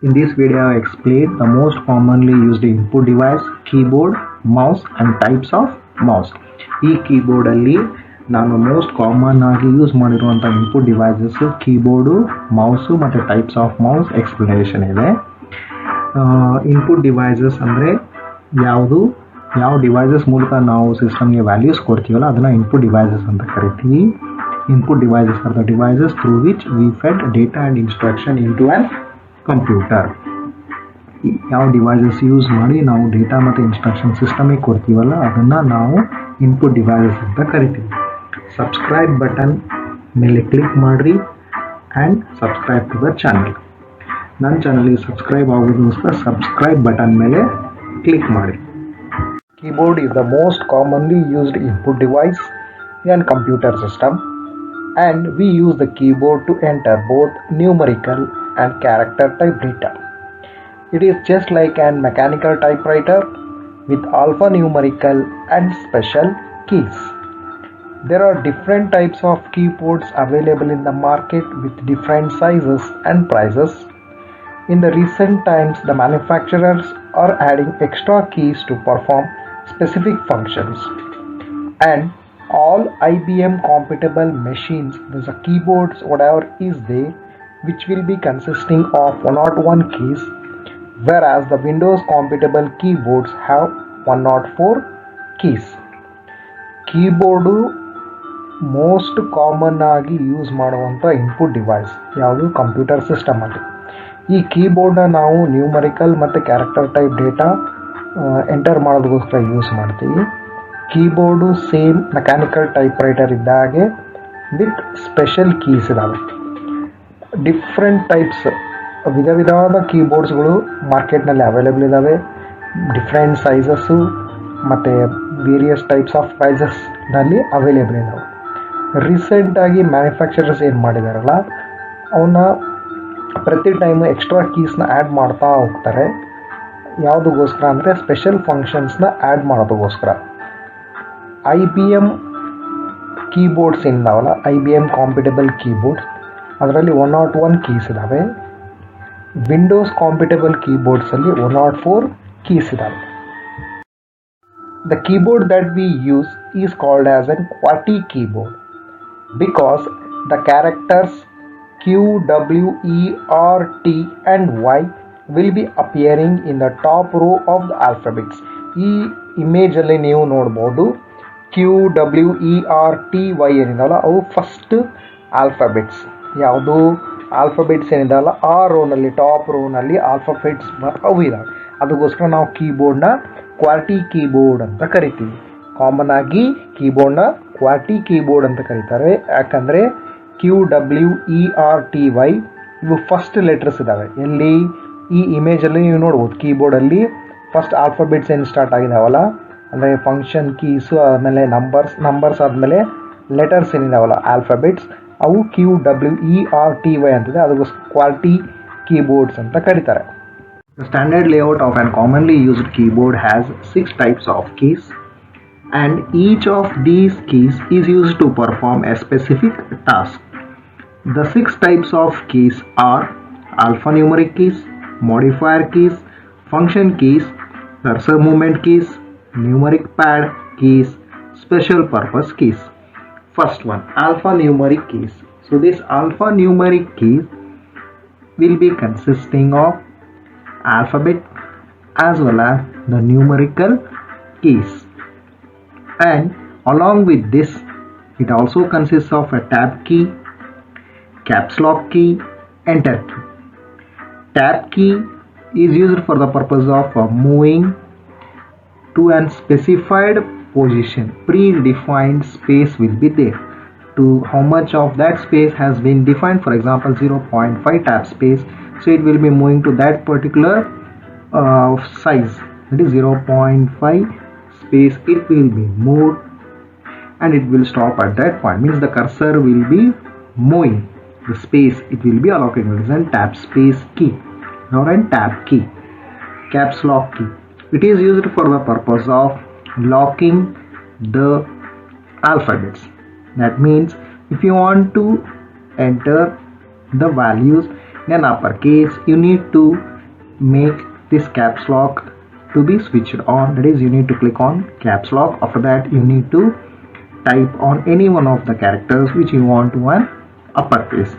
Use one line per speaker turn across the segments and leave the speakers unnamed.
In this video, I explain the most commonly used input device, keyboard, mouse and types of mouse. ಈ keyboard ಅಲ್ಲಿ ನಾನು most common ಆಗಿ use ಮಾಡಿರುವಂಥ input devices keyboard, mouse ಮತ್ತು types of mouse explanation ಇದೆ. Input devices ಅಂದರೆ ಯಾವ devices ಮೂಲಕ ನಾವು ಸಿಸ್ಟಮ್ಗೆ ವ್ಯಾಲ್ಯೂಸ್ ಕೊಡ್ತೀವಲ್ಲ ಅದನ್ನು ಇನ್ಪುಟ್ ಡಿವೈಸಸ್ ಅಂತ ಕರಿತೀವಿ. Input devices are the devices through which we Fed data and instruction into an computer. ಯಾವ ಡಿವೈಸಸ್ ಯೂಸ್ ಮಾಡಿ ನಾವು ಡೇಟಾ ಮತ್ತು ಇನ್ಸ್ಟ್ರಕ್ಷನ್ ಸಿಸ್ಟಮಿಗೆ ಕೊಡ್ತೀವಲ್ಲ ಅದನ್ನು ನಾವು ಇನ್ಪುಟ್ ಡಿವೈಸಸ್ ಅಂತ ಕರಿತೀವಿ. ಸಬ್ಸ್ಕ್ರೈಬ್ ಬಟನ್ ಮೇಲೆ ಕ್ಲಿಕ್ ಮಾಡಿರಿ and subscribe to the channel. ನನ್ನ ಚಾನಲ್ಗೆ ಸಬ್ಸ್ಕ್ರೈಬ್ ಆಗೋದಕ್ಕೋಸ್ಕರ ಸಬ್ಸ್ಕ್ರೈಬ್ ಬಟನ್ ಮೇಲೆ ಕ್ಲಿಕ್ ಮಾಡಿ. Keyboard is the most commonly used input device in a computer system, and we use the keyboard to enter both numerical and character type data. It is just like a mechanical typewriter with alphanumerical and special keys. There are different types of keyboards available in the market with different sizes and prices. In the recent times, the manufacturers are adding extra keys to perform specific functions, and all IBM compatible machines with the keyboards whatever is there, which will be consisting of 101 keys, whereas the Windows compatible keyboards have 104 keys. Keyboard most common ಆಗಿ use ಮಾಡುವಂಥ input device ಯಾವುದು computer ಸಿಸ್ಟಮಲ್ಲಿ. ಈ ಕೀಬೋರ್ಡನ್ನ ನಾವು numerical ಮತ್ತು character type data enter ಮಾಡೋದಕ್ಕೋಸ್ಕರ use ಮಾಡ್ತೀವಿ. Keyboard same mechanical typewriter ಇದ್ದಾಗೆ with special keys ಇದ್ದಾವೆ. ಡಿಫ್ರೆಂಟ್ ಟೈಪ್ಸ್ ವಿಧವಾದ ಕೀಬೋರ್ಡ್ಸ್ಗಳು ಮಾರ್ಕೆಟ್ನಲ್ಲಿ ಅವೈಲೇಬಲ್ ಇದ್ದಾವೆ. ಡಿಫ್ರೆಂಟ್ ಸೈಜಸ್ಸು ಮತ್ತು ವೇರಿಯಸ್ ಟೈಪ್ಸ್ ಆಫ್ ಪ್ರೈಸಸ್ನಲ್ಲಿ ಅವೈಲೇಬಲ್ ಇದ್ದಾವೆ. ರೀಸೆಂಟಾಗಿ ಮ್ಯಾನುಫ್ಯಾಕ್ಚರರ್ಸ್ ಏನು ಮಾಡಿದಾರಲ್ಲ ಅವನ್ನ ಪ್ರತಿ ಟೈಮು ಎಕ್ಸ್ಟ್ರಾ ಕೀಸ್ನ ಆ್ಯಡ್ ಮಾಡ್ತಾ ಹೋಗ್ತಾರೆ. ಯಾವುದಕ್ಕೋಸ್ಕರ ಅಂದರೆ ಸ್ಪೆಷಲ್ ಫಂಕ್ಷನ್ಸ್ನ ಆ್ಯಡ್ ಮಾಡೋದಕ್ಕೋಸ್ಕರ. IBM ಕೀಬೋರ್ಡ್ಸ್ ಏನಿದಾವಲ್ಲ, IBM ಕಾಂಪಿಟೇಬಲ್ ಕೀಬೋರ್ಡ್ಸ್, ಅದರಲ್ಲಿ 101 ಕೀಸ್ ಇದ್ದಾವೆ. ವಿಂಡೋಸ್ ಕಾಂಪಿಟೇಬಲ್ ಕೀಬೋರ್ಡ್ಸಲ್ಲಿ 104 ಕೀಸ್ ಇದ್ದಾವೆ. The keyboard that we use is called as a QWERTY keyboard because the characters Q, W, E, R, T and Y will be appearing in the top row of the alphabets. ಈ ಇಮೇಜಲ್ಲಿ ನೀವು ನೋಡ್ಬೋದು Q, W, E, R, T, Y ಏನಿದಾವಲ್ಲ ಅವು first alphabets. ಯಾವುದು alphabets ಏನಿದಾವಲ್ಲ ಆ ರೋನಲ್ಲಿ, top ರೋನಲ್ಲಿ alphabets ಅವು ಇದಾವೆ. ಅದಕ್ಕೋಸ್ಕರ ನಾವು ಕೀಬೋರ್ಡ್ನ QWERTY ಕೀಬೋರ್ಡ್ ಅಂತ ಕರಿತೀವಿ. ಕಾಮನ್ ಆಗಿ ಕೀಬೋರ್ಡ್ನ QWERTY ಕೀಬೋರ್ಡ್ ಅಂತ ಕರೀತಾರೆ. ಯಾಕಂದರೆ Q, W, E, R, T, Y ಇವು ಫಸ್ಟ್ ಲೆಟರ್ಸ್ ಇದ್ದಾವೆ. ಎಲ್ಲಿ ಈ ಇಮೇಜಲ್ಲಿ ನೀವು ನೋಡ್ಬೋದು ಕೀಬೋರ್ಡಲ್ಲಿ ಫಸ್ಟ್ ಆಲ್ಫಾಬೆಟ್ಸ್ ಏನು ಸ್ಟಾರ್ಟ್ ಆಗಿದಾವಲ್ಲ ಅಂದರೆ ಫಂಕ್ಷನ್ ಕೀಸು, ಆದಮೇಲೆ ನಂಬರ್ಸ್ ಆದಮೇಲೆ ಲೆಟರ್ಸ್ ಏನಿದಾವಲ್ಲ ಆಲ್ಫಾಬೆಟ್ಸ್ ಅವು Q, W, E, R, T, Y ಅಂತಿದೆ. ಅದಕ್ಕೋಸ್ಕರ QWERTY ಕೀಬೋರ್ಡ್ಸ್ ಅಂತ ಕರೀತಾರೆ. The standard layout of a commonly used keyboard has 6 types of keys, and each of these keys is used to perform a specific task. The 6 types of keys are alphanumeric keys, modifier keys, function keys, cursor movement keys, numeric pad keys, special purpose keys. First one, alphanumeric keys. So this alphanumeric keys will be consisting of alphabet as well as the numerical keys, and along with this it also consists of a tab key, caps lock key, enter key. Tab key is used for the purpose of moving to a specified position. Predefined space will be there. To how much of that space has been defined, for example 0.5 tab space, so it will be moving to that particular size, that is 0.5 space. It will be moved and it will stop at that point, means the cursor will be moving, the space it will be allocated. It is a tab space key or a tab key. Caps lock key, it is used for the purpose of locking the alphabets. That means if you want to enter the values in uppercase, you need to make this caps lock to be switched on. That is, you need to click on caps lock. After that, you need to type on any one of the characters which you want to an uppercase.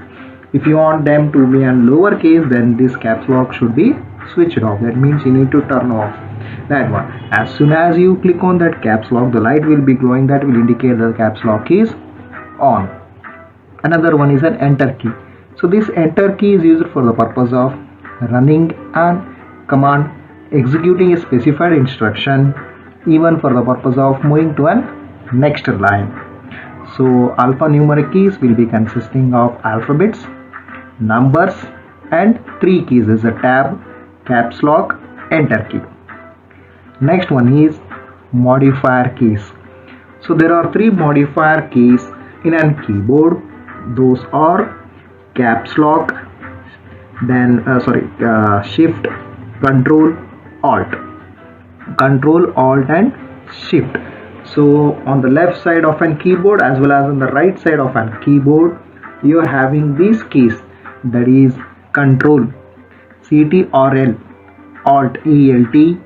If you want them to be in lowercase, then this caps lock should be switched off. That means you need to turn off that one. As soon as you click on that caps lock, the light will be glowing. That will indicate the caps lock is on. Another one is an enter key. So this enter key is used for the purpose of running an command, executing a specified instruction, even for the purpose of moving to an next line. So alphanumeric keys will be consisting of alphabets, numbers, and 3 keys is a tab, caps lock, enter key. Next one is modifier keys. So there are 3 modifier keys in a keyboard. Those are caps lock, then shift, control, alt, and shift. So on the left side of a keyboard as well as on the right side of a keyboard, you are having these keys, that is control, CTRL, alt, ELT,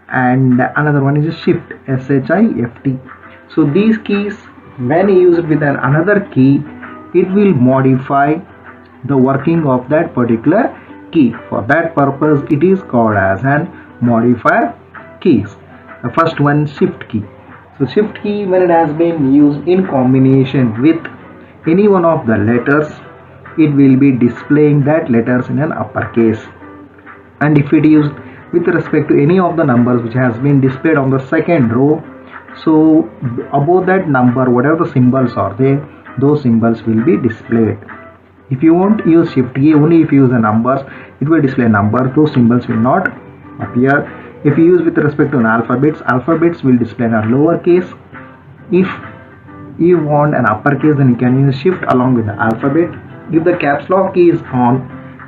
and another one is shift, SHIFT. So these keys, when used with another key, it will modify the working of that particular key. For that purpose, it is called as an modifier keys. The first one, shift key. So shift key, when it has been used in combination with any one of the letters, it will be displaying that letters in an uppercase. And if it is with respect to any of the numbers which has been displayed on the second row, so above that number, whatever the symbols are there, those symbols will be displayed. If you won't use shift key, only if you use the numbers, it will display number, those symbols will not appear. If you use with respect to an alphabets will display in a lowercase. If you want an uppercase, then you can use shift along with the alphabet. If the caps lock key is on,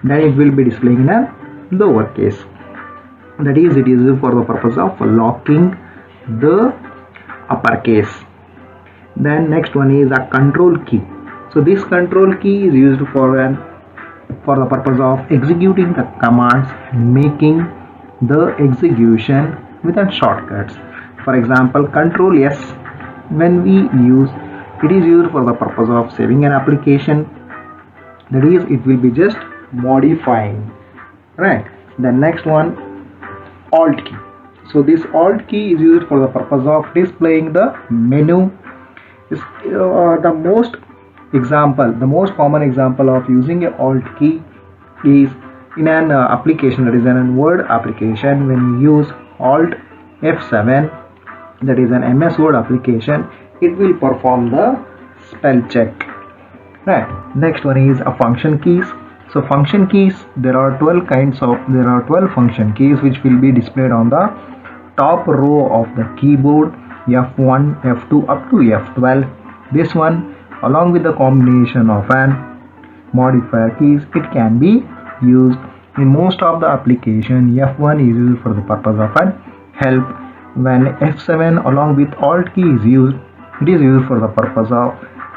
then it will be displaying in a lowercase. That is, it is used for the purpose of locking the uppercase. Then next one is a control key. So this control key is used for the purpose of executing the commands, making the execution with a shortcuts. For example, control S, when we use, it is used for the purpose of saving an application. That is, it will be just modifying, right? The next one, alt key. So this alt key is used for the purpose of displaying the menu. The most common example of using a alt key is in an application, that is an Word application. When you use alt F7, that is an MS Word application, it will perform the spell check, right? Next one is a function keys. So function keys, there are 12 function keys which will be displayed on the top row of the keyboard, F1, F2 up to F12. This one, along with the combination of an modifier keys, it can be used in most of the application. F1 is used for the purpose of an help. When F7 along with alt key is used, it is used for the purpose of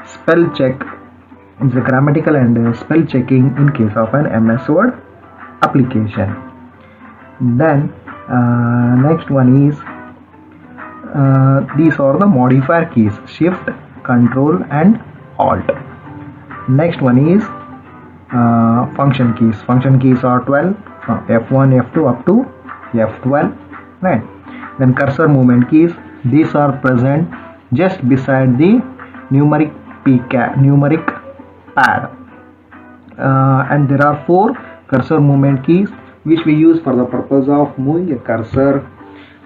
spell check. It's a grammatical and spell checking in case of an MS Word application. Then next one is these are the modifier keys, shift, control, and alt. Next one is function keys. Function keys are 12 from F1, F2 up to F12, right? Then cursor movement keys, these are present just beside the numeric pad, and there are 4 cursor movement keys which we use for the purpose of moving a cursor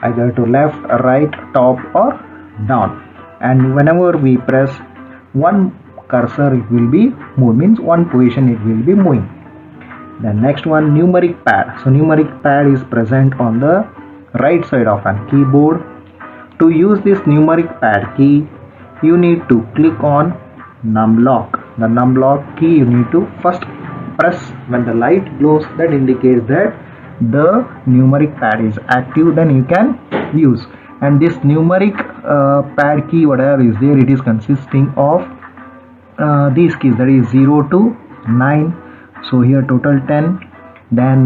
either to left, right, top, or down. And whenever we press one cursor, it will be moved, means one position it will be moving. The next one, numeric pad. So numeric pad is present on the right side of a keyboard. To use this numeric pad key, you need to click on numlock. The numlock key you need to first press. When the light glows, that indicates that the numeric pad is active, then you can use. And this numeric pad key, whatever is there, it is consisting of these keys, that is 0 to 9, So here total 10. Then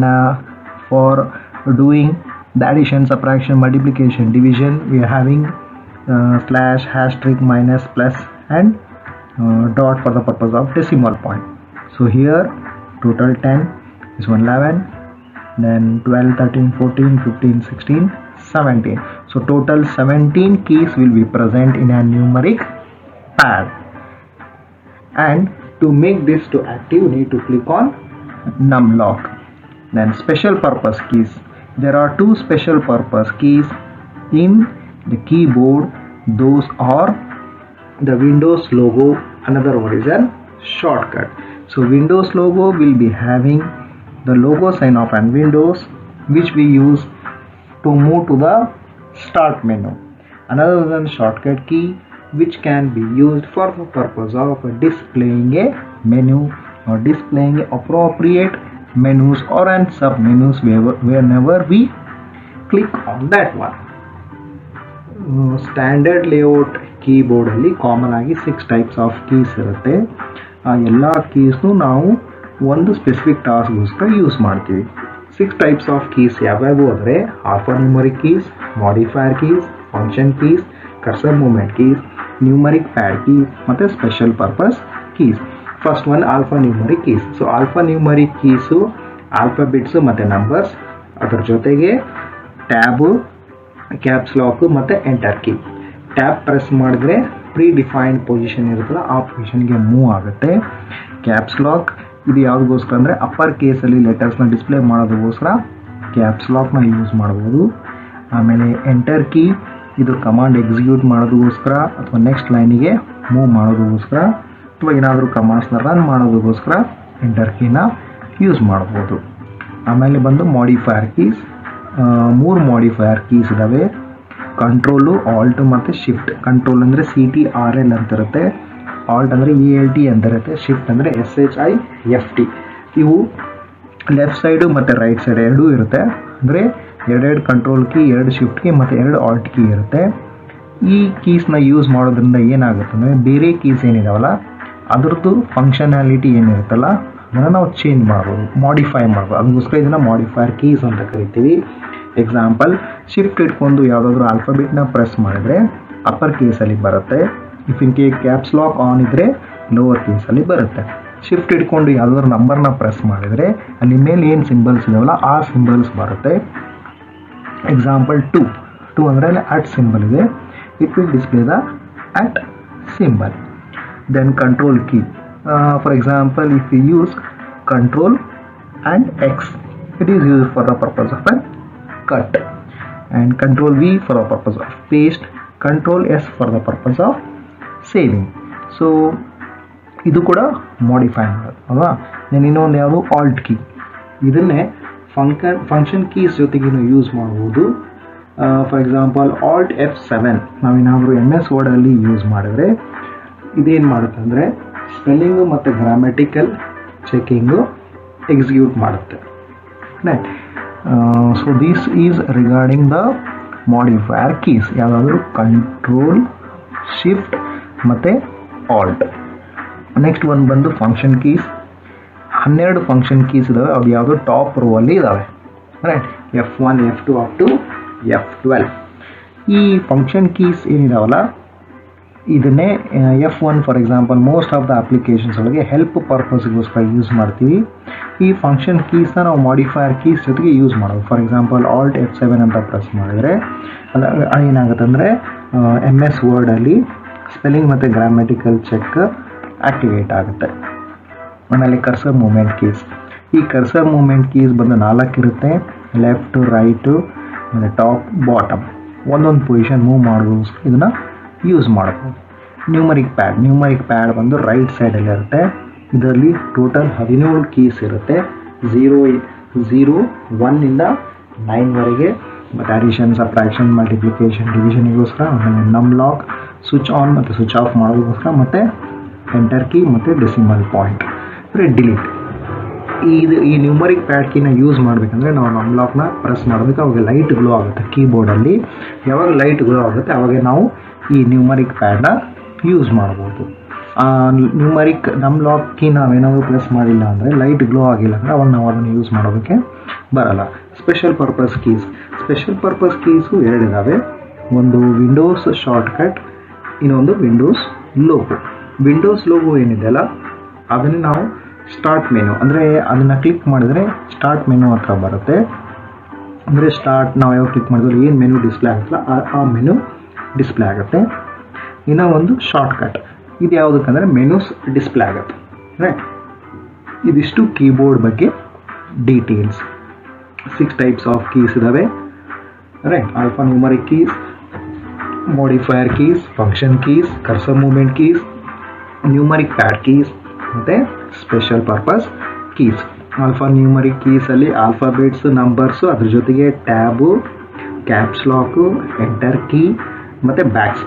for doing the addition, subtraction, multiplication, division, we are having slash, asterisk, minus, plus and dot for the purpose of decimal point. So here total 10 is 11, then 12, 13, 14, 15, 16, 17. So total 17 keys will be present in a numeric pad. And to make this to active, you need to click on numlock. Then special purpose keys. There are two special purpose keys in the keyboard. Those are the Windows logo. Another one is a shortcut. So Windows logo will be having the logo sign of an Windows, which we use to move to the start menu. Another one shortcut key, which can be used for the purpose of displaying a menu or displaying appropriate menus or and sub menus whenever we click on that one. Standard layout keyboard ಅಲ್ಲಿ common ಆಗಿ 6 types of keys ಇರುತ್ತೆ. ಆ ಎಲ್ಲ ಕೀಸ್ನು ನಾವು ಒಂದು specific ಟಾಸ್ಕ್ಗೋಸ್ಕರ use ಮಾಡ್ತೀವಿ. 6 types of keys ಯಾವ್ಯಾವು ಅಂದರೆ alphanumeric keys, modifier keys, function keys, cursor movement keys, numeric pad keys ಮತ್ತು special purpose keys. First one alphanumeric keys. So alphanumeric keys alphabets ಮತ್ತು ನಂಬರ್ಸ್, ಅದರ ಜೊತೆಗೆ ಟ್ಯಾಬು, ಕ್ಯಾಪ್ಸ್ ಲಾಕು ಮತ್ತು enter key. Tab press ಮಾಡಿದ್ರೆ predefined position ಇರುತ್ತಲ್ಲ ಆ ಪೊಸಿಷನ್ಗೆ move ಆಗುತ್ತೆ. ಕ್ಯಾಪ್ಸ್ ಲಾಕ್ ಇದು ಯಾವುದಕ್ಕೋಸ್ಕರ ಅಂದರೆ ಅಪ್ಪರ್ ಕೇಸಲ್ಲಿ ಲೆಟರ್ಸ್ನ ಡಿಸ್ಪ್ಲೇ ಮಾಡೋದಕ್ಕೋಸ್ಕರ ಕ್ಯಾಪ್ಸ್ ಲಾಕ್ನ ಯೂಸ್ ಮಾಡ್ಬೋದು. ಆಮೇಲೆ ಎಂಟರ್ ಕೀ ಇದು ಕಮಾಂಡ್ ಎಕ್ಸಿಕ್ಯೂಟ್ ಮಾಡೋದಕ್ಕೋಸ್ಕರ ಅಥವಾ ನೆಕ್ಸ್ಟ್ ಲೈನಿಗೆ ಮೂವ್ ಮಾಡೋದಕ್ಕೋಸ್ಕರ ಅಥವಾ ಏನಾದರೂ ಕಮಾಂಡ್ಸ್ನ ರನ್ ಮಾಡೋದಕ್ಕೋಸ್ಕರ ಎಂಟರ್ ಕೀನ ಯೂಸ್ ಮಾಡ್ಬೋದು. ಆಮೇಲೆ ಬಂದು ಮಾಡಿಫೈಯರ್ ಕೀಸ್. 3 ಮಾಡಿಫೈಯರ್ ಕೀಸ್ ಇದ್ದಾವೆ. ಕಂಟ್ರೋಲು, ಆಲ್ಟ್ ಮತ್ತು ಶಿಫ್ಟ್. ಕಂಟ್ರೋಲ್ ಅಂದರೆ CTRL ಅಂತಿರುತ್ತೆ, ಆಲ್ಟ್ ಅಂದರೆ ELT ಅಂತಿರುತ್ತೆ, ಶಿಫ್ಟ್ ಅಂದರೆ SHIFT. ಇವು ಲೆಫ್ಟ್ ಸೈಡು ಮತ್ತು ರೈಟ್ ಸೈಡ್ ಎರಡೂ ಇರುತ್ತೆ. ಅಂದರೆ 2 ಕಂಟ್ರೋಲ್ ಕೀ, 2 ಶಿಫ್ಟ್ ಕೀ ಮತ್ತು 2 ಆಲ್ಟ್ ಕೀ ಇರುತ್ತೆ. ಈ ಕೀಸ್ನ ಯೂಸ್ ಮಾಡೋದ್ರಿಂದ ಏನಾಗುತ್ತೆ ಅಂದರೆ ಬೇರೆ ಕೀಸ್ ಏನಿದಾವಲ್ಲ ಅದ್ರದ್ದು ಫಂಕ್ಷನಾಲಿಟಿ ಏನಿರುತ್ತಲ್ಲ ಅದನ್ನು ನಾವು ಚೇಂಜ್ ಮಾಡ್ಬೋದು, ಮಾಡಿಫೈ ಮಾಡ್ಬೋದು. ಅದಕ್ಕೋಸ್ಕರ ಇದನ್ನು ಮಾಡಿಫೈಯರ್ ಕೀಸ್ ಅಂತ ಕರಿತೀವಿ. ಎಕ್ಸಾಂಪಲ್, ಶಿಫ್ಟ್ ಇಟ್ಕೊಂಡು ಯಾವುದಾದ್ರೂ ಆಲ್ಫಾಬೆಟ್ನ ಪ್ರೆಸ್ ಮಾಡಿದರೆ ಅಪ್ಪರ್ ಕೇಸಲ್ಲಿ ಬರುತ್ತೆ. If in case caps lock on ಇದ್ದರೆ ಲೋವರ್ ಕೇಸಲ್ಲಿ ಬರುತ್ತೆ. ಶಿಫ್ಟ್ ಇಟ್ಕೊಂಡು ಯಾವುದಾದ್ರೂ ನಂಬರ್ನ ಪ್ರೆಸ್ ಮಾಡಿದರೆ ಅಲ್ಲಿ ಮೇಲೆ ಏನು ಸಿಂಬಲ್ಸ್ ಇದಾವಲ್ಲ ಆ ಸಿಂಬಲ್ಸ್ ಬರುತ್ತೆ. ಎಕ್ಸಾಂಪಲ್ 2 ಅಂದರೆ ಅಲ್ಲಿ ಅಟ್ ಸಿಂಬಲ್ ಇದೆ, it will display the at symbol. Then control key. For example, if we use Control and X, it is used for the purpose of a cut, and Control V for the purpose of paste, Control S for the purpose of saving. So ಇದು ಕೂಡ modify ಮಾಡೋದು ಅಲ್ವಾ. ನಾನು ಇನ್ನೊಂದು ಯಾವುದು halt key. ಇದನ್ನೇ function keys ಜೊತೆಗೇನು use ಮಾಡ್ಬೋದು. For example alt F7 ನಾವೇನಾದರೂ MS ವರ್ಡಲ್ಲಿ ಯೂಸ್ ಮಾಡಿದ್ರೆ ಇದೇನು ಮಾಡುತ್ತೆ ಅಂದರೆ ಸ್ಪೆಲ್ಲಿಂಗು ಮತ್ತು ಗ್ರಾಮ್ಯಾಟಿಕಲ್ ಚೆಕಿಂಗು ಎಕ್ಸಿಕ್ಯೂಟ್ ಮಾಡುತ್ತೆ. Right. So this is regarding the modifier keys. ಯಾವುದಾದ್ರೂ ಕಂಟ್ರೋಲ್, ಶಿಫ್ಟ್ ಮತ್ತು ಆಲ್ಟ್. ನೆಕ್ಸ್ಟ್ ಒಂದು ಬಂದು ಫಂಕ್ಷನ್ ಕೀಸ್. 12 ಫಂಕ್ಷನ್ ಕೀಸ್ ಇದ್ದಾವೆ. ಅವು ಯಾವುದೋ ಟಾಪ್ ರೋ ಅಲ್ಲಿ ಇದ್ದಾವೆ. Right. F1, F2 up to F12. ಈ ಫಂಕ್ಷನ್ ಕೀಸ್ ಏನಿದಾವಲ್ಲ ಇದನ್ನೇ F1 for example most of the applications ಒಳಗೆ ಹೆಲ್ಪ್ ಪರ್ಪಸ್ಗೋಸ್ಕರ ಯೂಸ್ ಮಾಡ್ತೀವಿ. ಈ ಫಂಕ್ಷನ್ ಕೀಸ್ನ ನಾವು ಮಾಡಿಫೈಯರ್ ಕೀಸ್ ಜೊತೆಗೆ ಯೂಸ್ ಮಾಡೋದು. ಫಾರ್ ಎಕ್ಸಾಂಪಲ್ ಆಲ್ಟ್ F7 ಅಂತ ಪ್ರೆಸ್ ಮಾಡಿದರೆ ಏನಾಗುತ್ತೆ ಅಂದರೆ MS ವರ್ಡಲ್ಲಿ ಸ್ಪೆಲ್ಲಿಂಗ್ ಮತ್ತು ಗ್ರಾಮ್ಯಾಟಿಕಲ್ ಚೆಕ್ ಆಕ್ಟಿವೇಟ್ ಆಗುತ್ತೆ. ಆಮೇಲೆ ಕರ್ಸರ್ ಮೂವ್ಮೆಂಟ್ ಕೀಸ್. ಈ ಕರ್ಸರ್ ಮೂವ್ಮೆಂಟ್ ಕೀಸ್ ಬಂದು 4 ಇರುತ್ತೆ. ಲೆಫ್ಟು, ರೈಟು ಮತ್ತು ಟಾಪ್, ಬಾಟಮ್. ಒಂದೊಂದು ಪೊಸಿಷನ್ ಮೂವ್ ಮಾಡೋದು ಇದನ್ನು ಯೂಸ್ ಮಾಡ್ಬೋದು. ನ್ಯೂಮರಿಕ್ ಪ್ಯಾಡ್ ಬಂದು ರೈಟ್ ಸೈಡಲ್ಲಿ ಇರುತ್ತೆ. ಇದರಲ್ಲಿ ಟೋಟಲ್ 17 ಕೀಸ್ ಇರುತ್ತೆ. 0, 1 9ವರೆಗೆ. ಮತ್ತು ಅಡಿಷನ್, ಸಬ್ಟ್ರಾಕ್ಷನ್, ಮಲ್ಟಿಪ್ಲಿಕೇಶನ್, ಡಿವಿಷನ್ಗೋಸ್ಕರ. ಆಮೇಲೆ ನಮ್ಲಾಕ್, ಸ್ವಿಚ್ ಆನ್ ಮತ್ತು ಸ್ವಿಚ್ ಆಫ್ ಮಾಡೋದಕ್ಕೋಸ್ಕರ. ಮತ್ತು ಎಂಟರ್ ಕೀ ಮತ್ತು ಡೆಸಿಮಲ್ ಪಾಯಿಂಟ್ ಅಂದರೆ ಡಿಲೀಟ್. ಈ ನ್ಯೂಮರಿಕ್ ಪ್ಯಾಡ್ ಕೀನ ಯೂಸ್ ಮಾಡಬೇಕಂದ್ರೆ ನಾವು ನಮ್ಲಾಕ್ನ ಪ್ರೆಸ್ ಮಾಡಬೇಕು. ಅವಾಗ ಲೈಟ್ ಗ್ಲೋ ಆಗುತ್ತೆ ಕೀಬೋರ್ಡಲ್ಲಿ. ಯಾವಾಗ ಲೈಟ್ ಗ್ಲೋ ಆಗುತ್ತೆ ಅವಾಗ ನಾವು ಈ ನ್ಯೂಮರಿಕ್ ಪ್ಯಾಡ್ನ ಯೂಸ್ ಮಾಡ್ಬೋದು. ನ್ಯೂಮರಿಕ್ ನಮ್ಮ ಲಾಕ್ ಕೀ ನಾವೇನಾದರೂ ಪ್ರೆಸ್ ಮಾಡಿಲ್ಲ ಅಂದರೆ ಲೈಟ್ ಗ್ಲೋ ಆಗಿಲ್ಲ ಅಂದರೆ ಅವಾಗ ನಾವು ಅದನ್ನು ಯೂಸ್ ಮಾಡೋದಕ್ಕೆ ಬರಲ್ಲ. ಸ್ಪೆಷಲ್ ಪರ್ಪಸ್ ಕೀಸು ಎರಡಿದ್ದಾವೆ. ಒಂದು ವಿಂಡೋಸ್ ಶಾರ್ಟ್ಕಟ್, ಇನ್ನೊಂದು ವಿಂಡೋಸ್ ಲೋಗೋ ಏನಿದೆಯಲ್ಲ ಅದನ್ನು ನಾವು ಸ್ಟಾರ್ಟ್ ಮೆನು ಅಂದರೆ ಅದನ್ನು ಕ್ಲಿಕ್ ಮಾಡಿದರೆ ಸ್ಟಾರ್ಟ್ ಮೆನು ಹತ್ರ ಬರುತ್ತೆ. ಅಂದರೆ ನಾವು ಯಾವ ಕ್ಲಿಕ್ ಮಾಡಿದ್ರೆ ಏನು ಮೆನು ಡಿಸ್ಪ್ಲೇ ಆಗುತ್ತಲ್ಲ ಆ ಮೆನು ಡಿಸ್ಪ್ಲೇ ಆಗುತ್ತೆ. ಇನ್ನೂ ಒಂದು ಶಾರ್ಟ್ಕಟ್, ಇದು ಯಾವುದಕ್ಕಂದರೆ ಮೆನುಸ್ ಡಿಸ್ಪ್ಲೇ ಆಗುತ್ತೆ. ರೈಟ್, ಇದಿಷ್ಟು ಕೀಬೋರ್ಡ್ ಬಗ್ಗೆ ಡೀಟೇಲ್ಸ್. 6 ಟೈಪ್ಸ್ ಆಫ್ ಕೀಸ್ ಇದ್ದಾವೆ. Right, alpha numeric keys, modifier keys, function keys, cursor movement keys, numeric pad keys ಮತ್ತು special purpose keys. Alphanumeric ಕೀಸಲ್ಲಿ ಆಲ್ಫಾಬೆಟ್ಸ್, ನಂಬರ್ಸು, ಅದ್ರ ಜೊತೆಗೆ tab, caps lock, enter key ಮತ್ತು back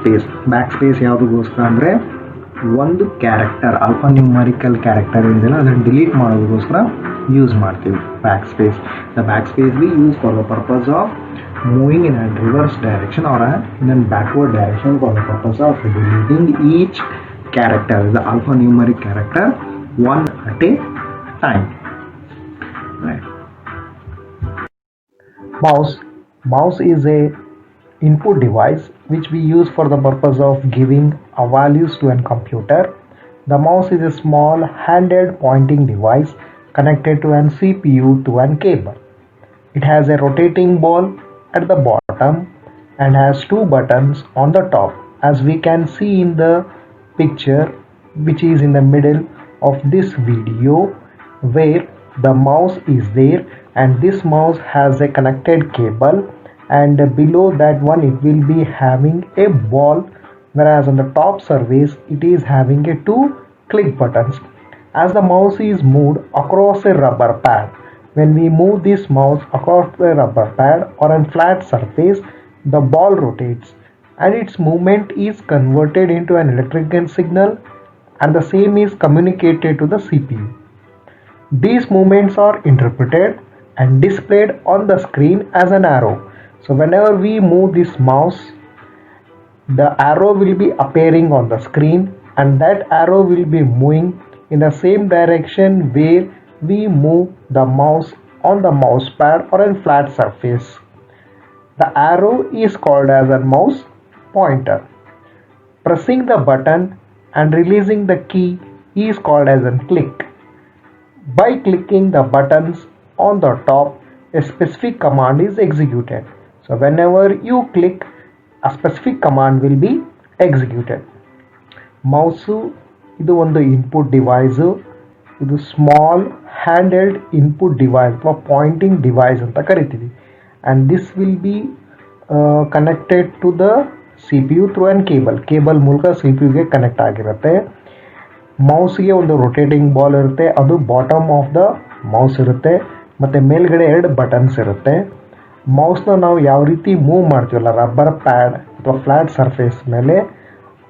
space ಯಾವುದಕ್ಕೋಸ್ಕರ ಅಂದರೆ ಒಂದು character alpha numerical character ಏನಿದೆಯಲ್ಲ ಅದನ್ನು ಡಿಲೀಟ್ ಮಾಡೋದಕ್ಕೋಸ್ಕರ ಯೂಸ್ ಮಾಡ್ತೀವಿ back space. The back space we use for the purpose of moving in a reverse direction or in a backward direction for the purpose of deleting each character, the alphanumeric character, one at a time. Right. Mouse is a input device which we use for the purpose of giving a values to a computer. The mouse is a small handheld pointing device connected to an CPU through an cable. It has a rotating ball at the bottom and has 2 buttons on the top, as we can see in the picture which is in the middle of this video, where the mouse is there and this mouse has a connected cable, and below that one it will be having a ball, whereas on the top surface it is having a 2 click buttons. As the mouse is moved across a rubber pad, when we move this mouse across the rubber pad or a flat surface, the ball rotates and its movement is converted into an electrical signal, and the same is communicated to the CPU. These movements are interpreted and displayed on the screen as an arrow. So whenever we move this mouse, the arrow will be appearing on the screen, and that arrow will be moving in the same direction where we move the mouse on the mouse pad or a flat surface. The arrow is called as a mouse pointer. Pressing the button and releasing the key is called as a click. By clicking the buttons on the top, a specific command is executed. So whenever you click, a specific command will be executed. Mouse ಇದು ಒಂದು input device. ಇದು small handheld input device ಅಥವಾ pointing device ಅಂತ ಕರಿತೀವಿ. And this will be connected to the C P U through an cable ಮೂಲಕ ಸಿ ಪಿ ಯುಗೆ ಕನೆಕ್ಟ್ ಆಗಿರುತ್ತೆ. ಮೌಸ್ಗೆ ಒಂದು ರೊಟೇಟಿಂಗ್ ಬಾಲ್ ಇರುತ್ತೆ, ಅದು ಬಾಟಮ್ ಆಫ್ ದ ಮೌಸ್ ಇರುತ್ತೆ, ಮತ್ತು ಮೇಲ್ಗಡೆ 2 ಬಟನ್ಸ್ ಇರುತ್ತೆ. ಮೌಸ್ನ ನಾವು ಯಾವ ರೀತಿ ಮೂವ್ ಮಾಡ್ತೀವಲ್ಲ ರಬ್ಬರ್ ಪ್ಯಾಡ್ ಅಥವಾ ಫ್ಲ್ಯಾಟ್ ಸರ್ಫೇಸ್ ಮೇಲೆ,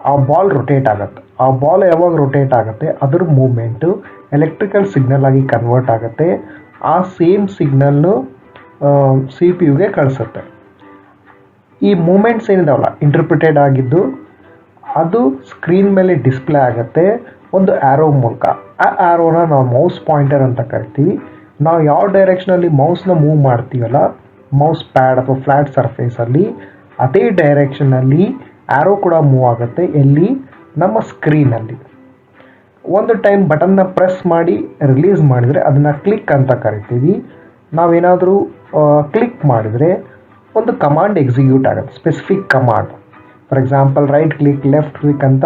ಆ ಬಾಲ್ ರೊಟೇಟ್ ಆಗುತ್ತೆ. ಆ ಬಾಲ್ ಯಾವಾಗ ರೊಟೇಟ್ ಆಗುತ್ತೆ ಅದ್ರ ಮೂವ್ಮೆಂಟು ಎಲೆಕ್ಟ್ರಿಕಲ್ ಸಿಗ್ನಲ್ ಆಗಿ ಕನ್ವರ್ಟ್ ಆಗುತ್ತೆ. ಆ ಸೇಮ್ ಸಿಗ್ನಲ್ನು ಸಿ ಪಿ ಯುಗೆ ಕಳಿಸುತ್ತೆ. ಈ ಮೂಮೆಂಟ್ಸ್ ಏನಿದಾವಲ್ಲ ಇಂಟರ್ಪ್ರಿಟೆಡ್ ಆಗಿದ್ದು ಅದು ಸ್ಕ್ರೀನ್ ಮೇಲೆ ಡಿಸ್ಪ್ಲೇ ಆಗುತ್ತೆ ಒಂದು ಆ್ಯರೋ ಮೂಲಕ. ಆ ಆ್ಯರೋನ ನಾವು ಮೌಸ್ ಪಾಯಿಂಟರ್ ಅಂತ ಕರಿತೀವಿ. ನಾವು ಯಾವ ಡೈರೆಕ್ಷನಲ್ಲಿ ಮೌಸ್ನ ಮೂವ್ ಮಾಡ್ತೀವಲ್ಲ ಮೌಸ್ ಪ್ಯಾಡ್ ಅಥವಾ ಫ್ಲ್ಯಾಟ್ ಸರ್ಫೇಸಲ್ಲಿ, ಅದೇ ಡೈರೆಕ್ಷನಲ್ಲಿ ಆ್ಯರೋ ಕೂಡ ಮೂವ್ ಆಗುತ್ತೆ. ಎಲ್ಲಿ? ನಮ್ಮ ಸ್ಕ್ರೀನಲ್ಲಿ. ಒಂದು ಟೈಮ್ ಬಟನ್ನ ಪ್ರೆಸ್ ಮಾಡಿ ರಿಲೀಸ್ ಮಾಡಿದರೆ ಅದನ್ನು ಕ್ಲಿಕ್ ಅಂತ ಕರಿತೀವಿ. ನಾವೇನಾದರೂ ಕ್ಲಿಕ್ ಮಾಡಿದರೆ ಒಂದು ಕಮಾಂಡ್ ಎಕ್ಸಿಕ್ಯೂಟ್ ಆಗುತ್ತೆ, specific command. For example right click, left click ಅಂತ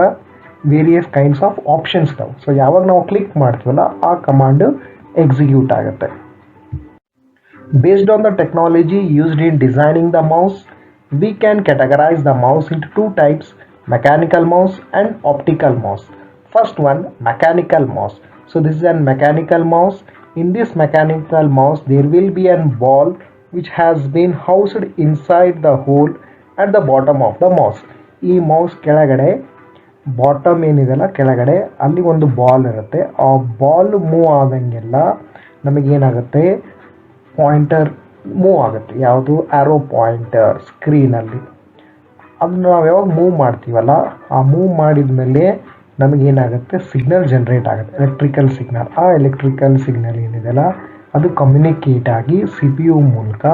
ವೇರಿಯಸ್ ಕೈಂಡ್ಸ್ ಆಫ್ ಆಪ್ಷನ್ಸ್ ಇದಾವೆ. ಸೊ ಯಾವಾಗ ನಾವು ಕ್ಲಿಕ್ ಮಾಡ್ತೀವಲ್ಲ ಆ ಕಮಾಂಡು ಎಕ್ಸಿಕ್ಯೂಟ್ ಆಗುತ್ತೆ. Based on the technology used in designing the mouse, we can categorize the mouse into 2 types, mechanical mouse and optical mouse. First one, mechanical mouse. So this is a mechanical mouse. In this mechanical mouse there will be a ball which has been housed inside the hole at the bottom of the mouse. ಈ mouse ಕೆಳಗಡೆ bottom ಏನಿದೆಲ್ಲ ಕೆಳಗಡೆ ಅಲ್ಲಿ ಒಂದು ball ಇರುತ್ತೆ. ಆ ball move ಆದಂಗೆಲ್ಲ ನಮಗೇನಾಗುತ್ತೆ, ಪಾಯಿಂಟರ್ ಮೂವ್ ಆಗುತ್ತೆ. ಯಾವುದು? ಆ್ಯರೋ ಪಾಯಿಂಟರ್ ಸ್ಕ್ರೀನಲ್ಲಿ. ಅದನ್ನು ನಾವು ಯಾವಾಗ ಮೂವ್ ಮಾಡ್ತೀವಲ್ಲ ಆ ಮೂವ್ ಮಾಡಿದ ಮೇಲೆ ನಮಗೇನಾಗುತ್ತೆ ಸಿಗ್ನಲ್ ಜನ್ರೇಟ್ ಆಗುತ್ತೆ, ಎಲೆಕ್ಟ್ರಿಕಲ್ ಸಿಗ್ನಲ್. ಆ ಎಲೆಕ್ಟ್ರಿಕಲ್ ಸಿಗ್ನಲ್ ಏನಿದೆಯಲ್ಲ ಅದು ಕಮ್ಯುನಿಕೇಟ್ ಆಗಿ ಸಿ ಪಿ ಯು ಮೂಲಕ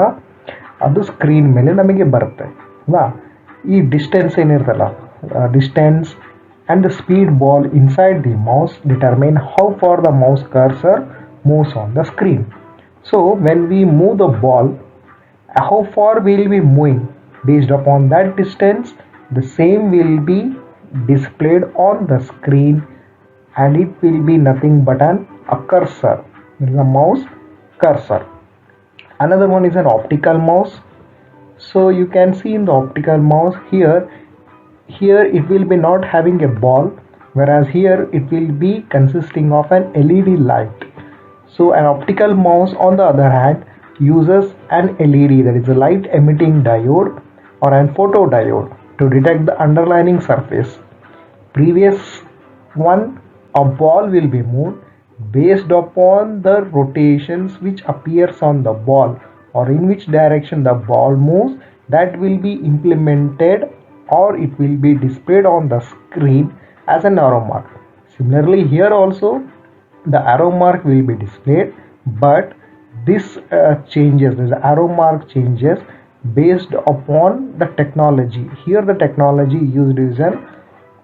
ಅದು ಸ್ಕ್ರೀನ್ ಮೇಲೆ ನಮಗೆ ಬರುತ್ತೆ ಅಲ್ವಾ. ಈ ಡಿಸ್ಟೆನ್ಸ್ ಏನಿರ್ತಲ್ಲ, distance and the speed ball inside the mouse determine how far the mouse cursor moves on the screen. So when we move the ball, how far will be moving? Based upon that distance, the same will be displayed on the screen, and it will be nothing but a cursor. There is a mouse cursor. Another one is an optical mouse. So you can see in the optical mouse here it will be not having a ball, whereas here it will be consisting of an LED light. So an optical mouse on the other hand uses an LED, that is a light emitting diode or an photodiode, to detect the underlying surface. Previous one, a ball will be moved based upon the rotations which appears on the ball, or in which direction the ball moves, that will be implemented or it will be displayed on the screen as an arrow mark. Similarly here also the arrow mark will be displayed, but this changes, this arrow mark changes based upon the technology. Here the technology used is an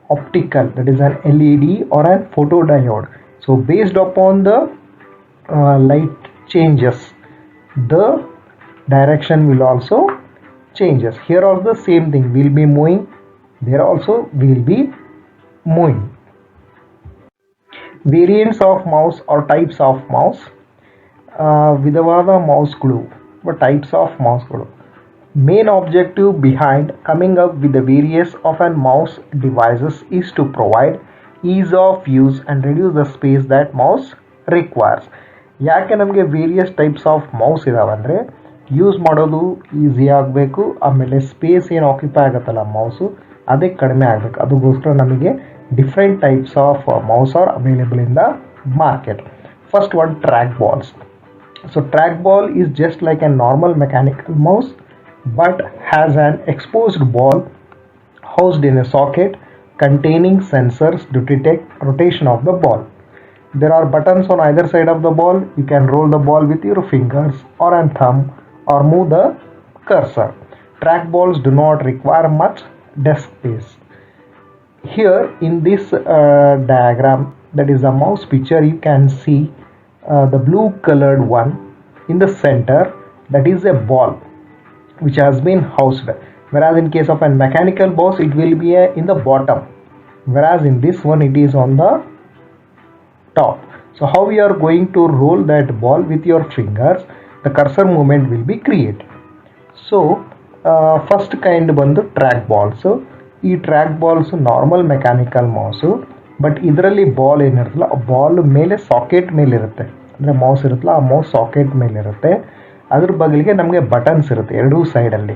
optical, that is an LED or an photodiode. So based upon the light changes, the direction will also changes. Here also the same thing will be moving, there also will be moving. Variants of mouse or types of mouse. ವಿಧವಾದ ಮೌಸ್ಗಳು types of ಮೌಸ್ಗಳು. Main objective behind coming up with the various of an mouse devices is to provide ease of use and reduce the space that mouse requires. ಯಾಕೆ ನಮಗೆ various types of mouse ಇದಾವಂದರೆ use ಮಾಡೋದು easy ಆಗಬೇಕು, ಆಮೇಲೆ space ಏನು occupy ಆಗುತ್ತಲ್ಲ mouse ಅದೇ ಕಡಿಮೆ ಆಗಬೇಕು. ಅದಕ್ಕೋಸ್ಕರ ನಮಗೆ different types of mouse are available in the market. First one, trackballs. So trackball is just like a normal mechanical mouse but has an exposed ball housed in a socket containing sensors to detect rotation of the ball. There are buttons on either side of the ball. You can roll the ball with your fingers or a thumb or move the cursor. Trackballs do not require much desk space. Here in this diagram, that is the mouse picture, you can see the blue colored one in the center, that is a ball which has been housed, whereas in case of a mechanical mouse it will be in the bottom, whereas in this one it is on the top. So how we are going to roll that ball with your fingers, the cursor movement will be created. So first kind ಬಂದು track balls. ಈ track balls normal mechanical mouse, but ಇದರಲ್ಲಿ ball ಏನಿರುತ್ತಲ್ಲ ಆ ball ಮೇಲೆ socket ಮೇಲಿರುತ್ತೆ, ಅಂದರೆ mouse ಇರುತ್ತಲ್ಲ ಆ mouse socket ಮೇಲಿರುತ್ತೆ. ಅದ್ರ ಬದಲಿಗೆ ನಮಗೆ ಬಟನ್ಸ್ ಇರುತ್ತೆ ಎರಡೂ ಸೈಡಲ್ಲಿ.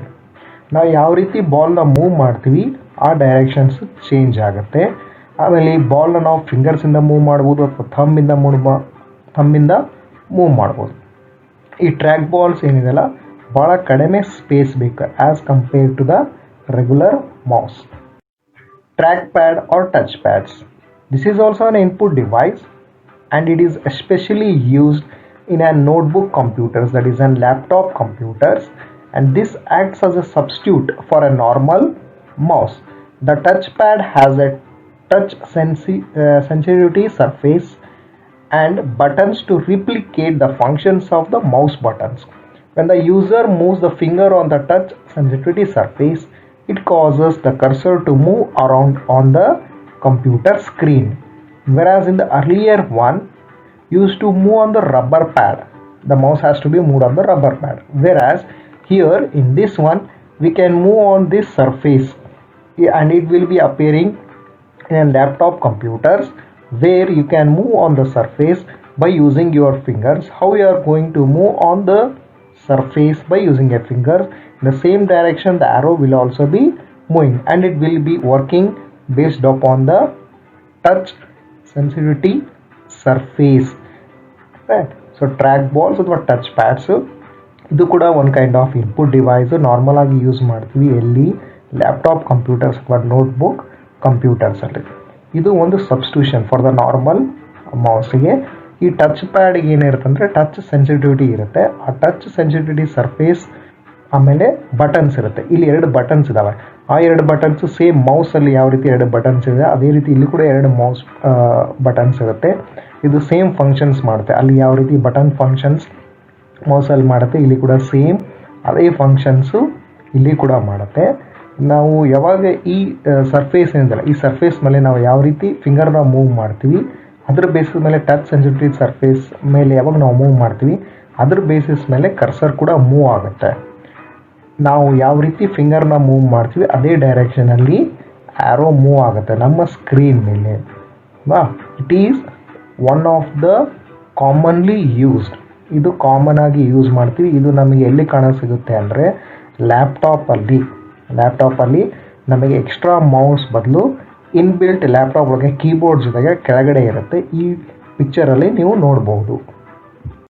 ನಾವು ಯಾವ ರೀತಿ ಬಾಲ್ನ ಮೂವ್ ಮಾಡ್ತೀವಿ ಆ ಡೈರೆಕ್ಷನ್ಸ್ ಚೇಂಜ್ ಆಗುತ್ತೆ. ಆಮೇಲೆ ಈ ಬಾಲ್ನ ನಾವು ಫಿಂಗರ್ಸಿಂದ ಮೂವ್ ಮಾಡ್ಬೋದು ಅಥವಾ ಥಂಬಿಂದ ಮೂವ್ ಮಾಡ್ಬೋದು. ಈ ಟ್ರ್ಯಾಕ್ ಬಾಲ್ಸ್ ಏನಿದೆಯಲ್ಲ ಭಾಳ ಕಡಿಮೆ ಸ್ಪೇಸ್ ಬೇಕು as compared to the regular mouse. Trackpad or touchpads. This is also an input device and it is especially used in a notebook computers, that is in laptop computers, and this acts as a substitute for a normal mouse. The touchpad has a touch sensitivity surface and buttons to replicate the functions of the mouse buttons. When the user moves the finger on the touch sensitivity surface, it causes the cursor to move around on the computer screen, whereas in the earlier one used to move on the rubber pad. The mouse has to be moved on the rubber pad, whereas here in this one we can move on this surface and it will be appearing in laptop computers where you can move on the surface by using your fingers. How you are going to move on the surface by using your fingers, in the same direction the arrow will also be moving and it will be working based upon the touch sensitivity surface, right? So track balls ಅಥವಾ touch pads ಇದು ಕೂಡ ಒಂದು kind of input device. Normal ಆಗಿ use ಮಾಡ್ತೀವಿ ಎಲ್ಲಿ laptop computers ಅಥವಾ notebook ಕಂಪ್ಯೂಟರ್ಸಲ್ಲಿ. ಇದು ಒಂದು ಸಬ್ಸ್ಟಿಟ್ಯೂಷನ್ ಫಾರ್ ದ ನಾರ್ಮಲ್ ಮೌಸ್ಗೆ. ಈ ಟಚ್ ಪ್ಯಾಡಿಗೆ ಏನಿರುತ್ತೆ ಅಂದರೆ ಟಚ್ ಸೆನ್ಸಿಟಿವಿಟಿ ಇರುತ್ತೆ. ಆ ಟಚ್ ಸೆನ್ಸಿಟಿವಿಟಿ ಸರ್ಫೇಸ್ ಆಮೇಲೆ ಬಟನ್ಸ್ ಇರುತ್ತೆ. ಇಲ್ಲಿ 2 ಬಟನ್ಸ್ ಇದ್ದಾವೆ. ಆ 2 ಬಟನ್ಸ್ ಸೇಮ್ ಮೌಸಲ್ಲಿ ಯಾವ ರೀತಿ 2 ಬಟನ್ಸ್ ಇದೆ ಅದೇ ರೀತಿ ಇಲ್ಲಿ ಕೂಡ 2 ಮೌಸ್ ಬಟನ್ಸ್ ಇರುತ್ತೆ. ಇದು ಸೇಮ್ ಫಂಕ್ಷನ್ಸ್ ಮಾಡುತ್ತೆ. ಅಲ್ಲಿ ಯಾವ ರೀತಿ ಬಟನ್ ಫಂಕ್ಷನ್ಸ್ ಮೌಸಲ್ಲಿ ಮಾಡುತ್ತೆ ಇಲ್ಲಿ ಕೂಡ ಸೇಮ್ ಅದೇ ಫಂಕ್ಷನ್ಸು ಇಲ್ಲಿ ಕೂಡ ಮಾಡುತ್ತೆ. ನಾವು ಯಾವಾಗ ಈ ಸರ್ಫೇಸ್ ಏನಿದೆಯಲ್ಲ ಈ ಸರ್ಫೇಸ್ ಮೇಲೆ ನಾವು ಯಾವ ರೀತಿ ಫಿಂಗರ್ನ ಮೂವ್ ಮಾಡ್ತೀವಿ ಅದ್ರ ಬೇಸಿಸ್ ಮೇಲೆ ಟಚ್ ಸೆನ್ಸಿಟಿವ್ ಸರ್ಫೇಸ್ ಮೇಲೆ ಯಾವಾಗ ನಾವು ಮೂವ್ ಮಾಡ್ತೀವಿ ಅದ್ರ ಬೇಸಿಸ್ ಮೇಲೆ ಕರ್ಸರ್ ಕೂಡ ಮೂವ್ ಆಗುತ್ತೆ. ನಾವು ಯಾವ ರೀತಿ ಫಿಂಗರ್ನ ಮೂವ್ ಮಾಡ್ತೀವಿ ಅದೇ ಡೈರೆಕ್ಷನಲ್ಲಿ ಆ್ಯರೋ ಮೂವ್ ಆಗುತ್ತೆ ನಮ್ಮ ಸ್ಕ್ರೀನ್ ಮೇಲೆ. It is one of the commonly used. ಇದು ಕಾಮನ್ ಆಗಿ ಯೂಸ್ ಮಾಡ್ತೀವಿ. ಇದು ನಮಗೆ ಎಲ್ಲಿ ಕಾಣಸಿಗುತ್ತೆ ಅಂದರೆ ಲ್ಯಾಪ್ಟಾಪಲ್ಲಿ ನಮಗೆ ಎಕ್ಸ್ಟ್ರಾ ಮೌಸ್ ಬದಲು ಇನ್ಬಿಲ್ಟ್ ಲ್ಯಾಪ್ಟಾಪ್ ಒಳಗೆ ಕೀಬೋರ್ಡ್ ಜೊತೆಗೆ ಕೆಳಗಡೆ ಇರುತ್ತೆ. ಈ ಪಿಕ್ಚರಲ್ಲಿ ನೀವು ನೋಡ್ಬೋದು.